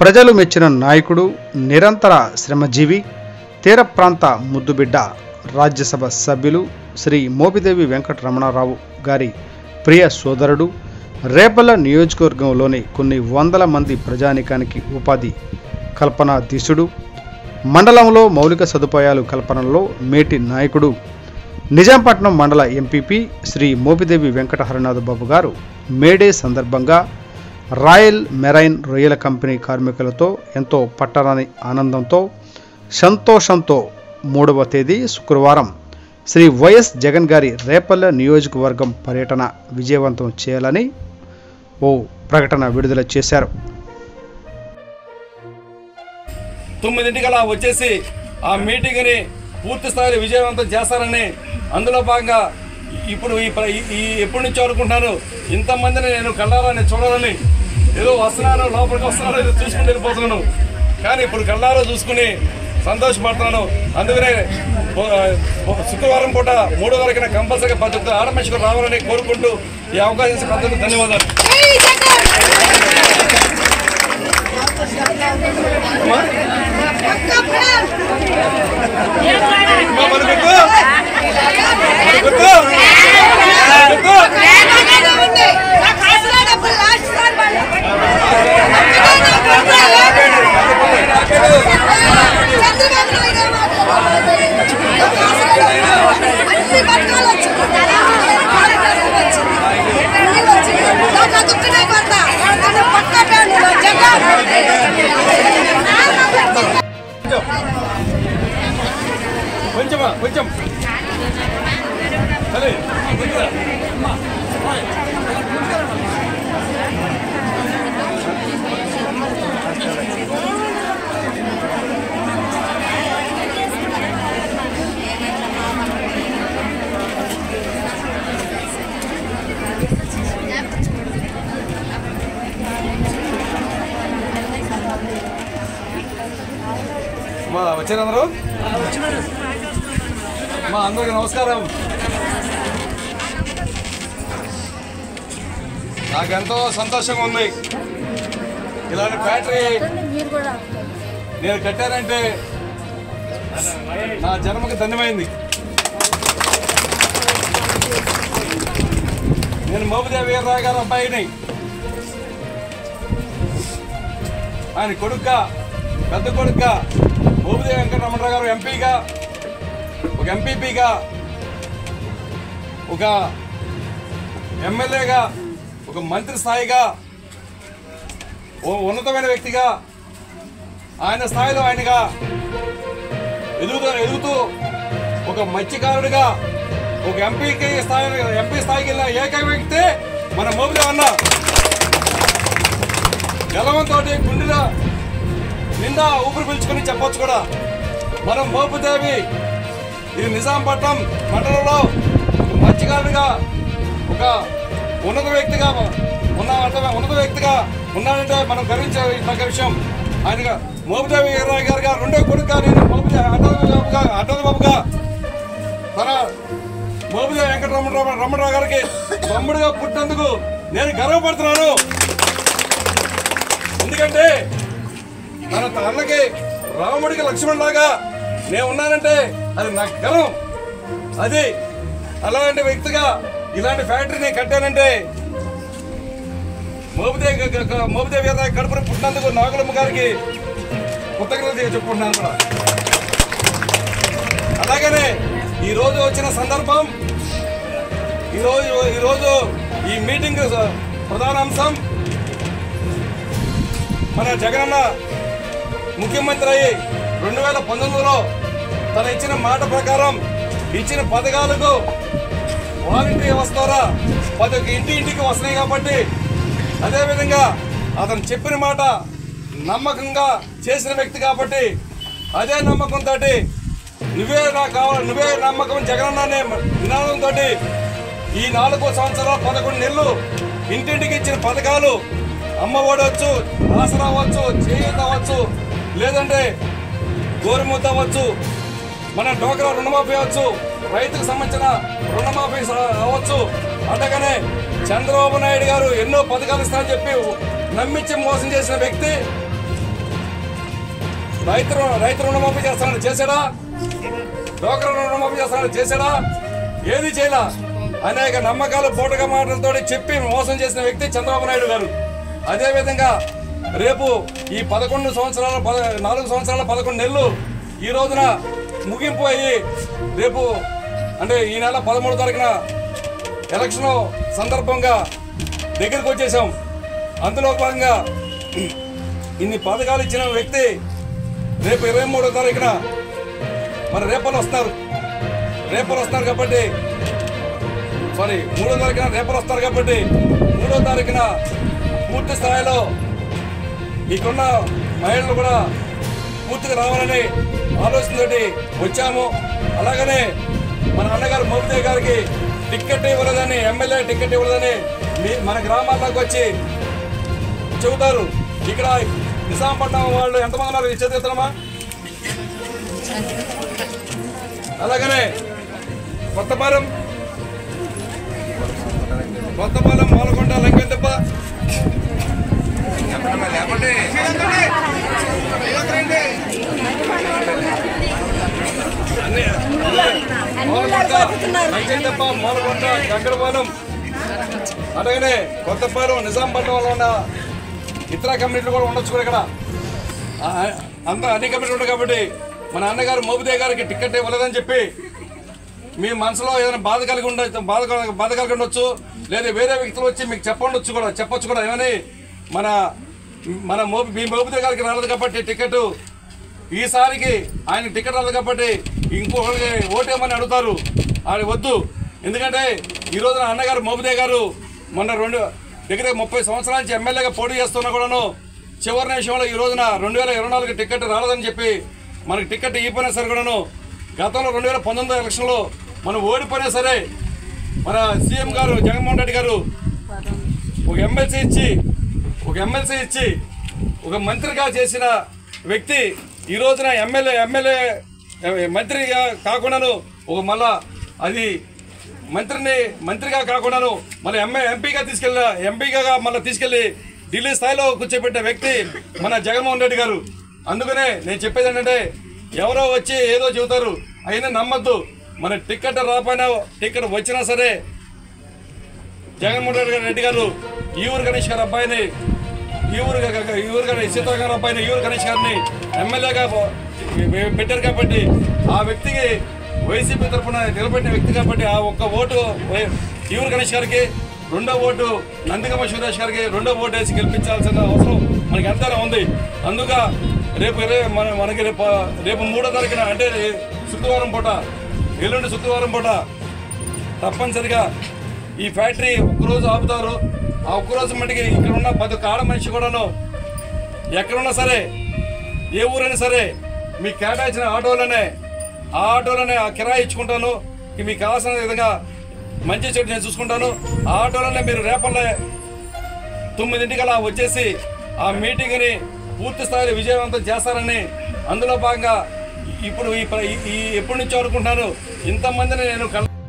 ప్రజలు మెచ్చిన నాయకుడు, నిరంతర శ్రమజీవి, తీర ప్రాంత ముద్దుబిడ్డ, రాజ్యసభ సభ్యులు శ్రీ మోపిదేవి వెంకటరమణారావు గారి ప్రియ సోదరుడు, రేపల్ల నియోజకవర్గంలోని కొన్ని వందల మంది ప్రజానికానికి ఉపాధి కల్పనా దిశుడు, మండలంలో మౌలిక సదుపాయాలు కల్పనలో మేటి నాయకుడు, నిజాంపట్నం మండల ఎంపీపీ శ్రీ మోపిదేవి వెంకట హరినాథ్ బాబు గారు మేడే సందర్భంగా రాయల్ మెరైన్ రొయ్యల కంపెనీ కార్మికులతో ఎంతో పట్టరాని ఆనందంతో సంతోషంతో 3వ తేదీ శుక్రవారం శ్రీ వైఎస్ జగన్ గారి రేపల్ల నియోజకవర్గం పర్యటన విజయవంతం చేయాలని ఓ ప్రకటన విడుదల చేశారు. 9 వచ్చేసి ఆ మీటింగ్ని పూర్తి స్థాయిలో విజయవంతం చేస్తారని, అందులో భాగంగా ఇప్పుడు ఎప్పటి నుంచో అనుకుంటున్నాను, ఇంతమందిని నేను కళ్ళారా చూడాలని. ఏదో వస్తున్నాను, లోపలికి వస్తున్నాను, ఏదో చూసుకుని వెళ్ళిపోతున్నాను. కానీ ఇప్పుడు కళ్ళారా చూసుకుని సంతోషపడుతున్నాను. అందుకనే శుక్రవారం పూట 3 వరకు కంపల్సరీగా పద్ధతి ఆరంభించుకుని రావాలని కోరుకుంటూ ఈ అవకాశం ఇచ్చిన పద్ధతి ధన్యవాదాలు. కొంచెం వచ్చారందరూ మా అందరికి నమస్కారం. నాకెంతో సంతోషంగా ఉంది. ఇలాంటి ఫ్యాక్టరీ నేను కట్టానంటే నా జన్మకి ధన్యమైంది. నేను మోపిదేవి వీరరావు గారి అబ్బాయిని, ఆయన కొడుగ్గా, పెద్ద కొడుగ్గా మోపిదేవి వెంకటరమణరావు గారు ఎంపీగా, ఒక ఎంపీపీగా, ఒక ఎమ్మెల్యేగా, ఒక మంత్రి స్థాయిగా, ఓ ఉన్నతమైన వ్యక్తిగా, ఆయన స్థాయిలో ఆయనగా ఎదుగుతూ ఒక మత్స్యకారుడిగా, ఒక ఎంపీ స్థాయికి వెళ్ళిన ఏకైక వ్యక్తి మన మోపిదేవి అన్న. గెలవంతో గుండెల నిండా ఊపిరి పీల్చుకొని చెప్పొచ్చు కూడా. మనం మోపిదేవి ఇది నిజాంపట్నం మండలంలో ఒక మత్స్యకారుడిగా, ఒక ఉన్నత వ్యక్తిగా ఉన్నాడంటే మనం గర్వించే తగ్గ విషయం. ఆయనగా మోపిదేవి వీరరావు గారుగా, రెండో కొడుకుగా నేను అటల్ బాబుగా, తన మోపిదేవి వెంకటరమణరావు గారికి తమ్ముడుగా పుట్టినందుకు నేను గర్వపడుతున్నాను. ఎందుకంటే తన అన్నకి రాముడికి లక్ష్మణులాగా నేను ఉన్నానంటే అది నాకు గర్వం. అది అలాంటి వ్యక్తిగా ఇలాంటి ఫ్యాక్టరీ నేను కట్టానంటే మోపిదేవి వీరరావు కడుపున పుట్టినందుకు నాగులమ్మ గారికి కృతజ్ఞతలు చెప్పుకుంటున్నాను కూడా. అలాగనే ఈరోజు వచ్చిన సందర్భం, ఈరోజు ఈ మీటింగ్ ప్రధాన అంశం మన జగనన్న ముఖ్యమంత్రి అయ్యి 2019లో తను ఇచ్చిన మాట ప్రకారం ఇచ్చిన పథకాలకు వాలంటీర్ వ్యవస్థ ద్వారా ఇంటింటికి వస్తున్నాయి. కాబట్టి అదేవిధంగా అతను చెప్పిన మాట నమ్మకంగా చేసిన వ్యక్తి కాబట్టి అదే నమ్మకంతో నువ్వే నాకు కావాలి, నువ్వే నమ్మకం జగనన్న అనే నినాదంతో ఈ 4 సంవత్సరాలు 11 నెలలు ఇంటింటికి ఇచ్చిన పథకాలు, అమ్మ ఒడి అవ్వచ్చు, ఆసరా అవ్వచ్చు, చేయూత అవ్వచ్చు, లేదంటే గోరుముద్ద అవ్వచ్చు, మన డోక్రా రుణమాఫీ అవ్వచ్చు, రైతుకు సంబంధించిన రుణమాఫీ అవ్వచ్చు. అట్లాగనే చంద్రబాబు నాయుడు గారు ఎన్నో పథకాలు ఇస్తారని చెప్పి నమ్మించి మోసం చేసిన వ్యక్తి రైతు రుణమాఫీ చేస్తానని చేశాడా? డోక్రా రుణమాఫీ చేస్తానని చేశాడా? ఏది చేయలా. అనేక నమ్మకాలు పూటక మాటలతో చెప్పి మోసం చేసిన వ్యక్తి చంద్రబాబు నాయుడు గారు. అదేవిధంగా రేపు ఈ 4 సంవత్సరాల 11 నెలలు ఈ రోజున ముగింపు అయ్యి రేపు అంటే ఈ నెల 13వ తారీఖున ఎలక్షన్ సందర్భంగా దగ్గరికి వచ్చేసాం. అందులో భాగంగా ఇన్ని పథకాలు ఇచ్చిన వ్యక్తి రేపు 23వ తారీఖున మన రేపలు వస్తారు కాబట్టి 3వ తారీఖున రేపలు వస్తారు కాబట్టి 3వ తారీఖున పూర్తి స్థాయిలో ఇక్కడున్న మహిళలు కూడా పూర్తిగా రావాలని ఆలోచనతోటి వచ్చాము. అలాగనే మన అన్నగారు మోపిదేవి గారికి టికెట్ ఇవ్వలేదని, ఎమ్మెల్యే టికెట్ ఇవ్వలేదని మన గ్రామాల్లోకి వచ్చి చెబుతారు. ఇక్కడ నిజాంపట్నం వాళ్ళు ఎంతమంది ఉన్నారు ఇచ్చేద్దామా? అలాగనే కొత్తపాలెం మూలకొండ లంకెంతప్ప మూలకొండ గంగడపాలెం అలాగనే కొత్తపాలెం నిజాంపట్నంలో ఉన్న ఇతర కమ్యూనిటీలు కూడా ఉండొచ్చు కూడా. ఇక్కడ అన్ని కమ్యూనిటీలు ఉంటాయి కాబట్టి మన అన్నగారు మోపిదేవి గారికి టికెట్ ఇవ్వలేదని చెప్పి మీ మనసులో ఏదైనా బాధ కలిగి ఉండొచ్చు, లేదా వేరే వ్యక్తులు వచ్చి మీకు చెప్పొచ్చు కూడా ఏమని మీ మోపిదేవి గారికి రాలేదు కాబట్టి టికెట్ ఈసారికి ఆయన టికెట్ రాలేదు కాబట్టి ఇంకొకరికి ఓటేమని అడుగుతారు. అది వద్దు. ఎందుకంటే ఈ రోజున అన్నగారు మోపిదేవి గారు మొన్న 30 సంవత్సరాల నుంచి ఎమ్మెల్యేగా పోటీ చేస్తున్నా కూడాను చివరి నిమిషంలో ఈ రోజున 2024 టికెట్ రాలేదని చెప్పి మనకి టికెట్ ఇవ్వపోయినా సరే కూడాను గతంలో 2019 ఎలక్షన్లో మనం ఓడిపోయినా సరే మన సీఎం గారు జగన్మోహన్ రెడ్డి గారు ఒక ఎమ్మెల్సీ ఇచ్చి ఒక మంత్రిగా చేసిన వ్యక్తి ఈ రోజున ఎమ్మెల్యే మంత్రిగా కాకుండాను మళ్ళా అది మంత్రిగా కాకుండాను మళ్ళీ ఎంపీగా మళ్ళీ తీసుకెళ్లి ఢిల్లీ స్థాయిలో కూర్చోబెట్టే వ్యక్తి మన జగన్మోహన్ రెడ్డి గారు. అందుకనే నేను చెప్పేది ఏంటంటే ఎవరో వచ్చి ఏదో చెబుతారు, అయినా నమ్మద్దు. మన టికెట్ రాకపోయినా టికెట్ వచ్చినా సరే జగన్మోహన్ రెడ్డి గారు ఈవూరు గణేష్ గారి అబ్బాయిని సీతారాం అబ్బాయిని ఈవూరు గణేష్ గారిని ఎమ్మెల్యేగా పెట్టారు కాబట్టి ఆ వ్యక్తికి వైసీపీ తరఫున నిలబెట్టిన వ్యక్తి కాబట్టి ఆ ఒక్క ఓటు ఈవూరు గణేష్ గారికి, 2వ ఓటు నందిగమ్మ సురేష్ గారికి 2వ ఓటు వేసి గెలిపించాల్సిన అవసరం మనకి ఎంతైనా ఉంది. అందుక మనకి రేపు 3వ తారీఖున అంటే ఎల్లుండి శుక్రవారం పూట తప్పనిసరిగా ఈ ఫ్యాక్టరీ ఒక్కరోజు ఆపుతారు. ఆ ఒక్కరోజు మటుకి ఇక్కడ ఉన్న 10 కాడ మనిషి కూడాను ఎక్కడున్నా సరే ఏ ఊరైనా సరే మీకు కేటాయించిన ఆటోలోనే ఆ కిరాయి ఇచ్చుకుంటాను. మీకు కావాల్సిన విధంగా మంచి చెడు నేను చూసుకుంటాను. ఆ ఆటోలోనే మీరు రేపల్లే 9ంటికలా వచ్చేసి ఆ మీటింగ్ని పూర్తి స్థాయిలో విజయవంతం చేస్తారని అందులో భాగంగా ఇప్పుడు ఎప్పటి నుంచో అనుకుంటున్నాను. ఇంతమందిని నేను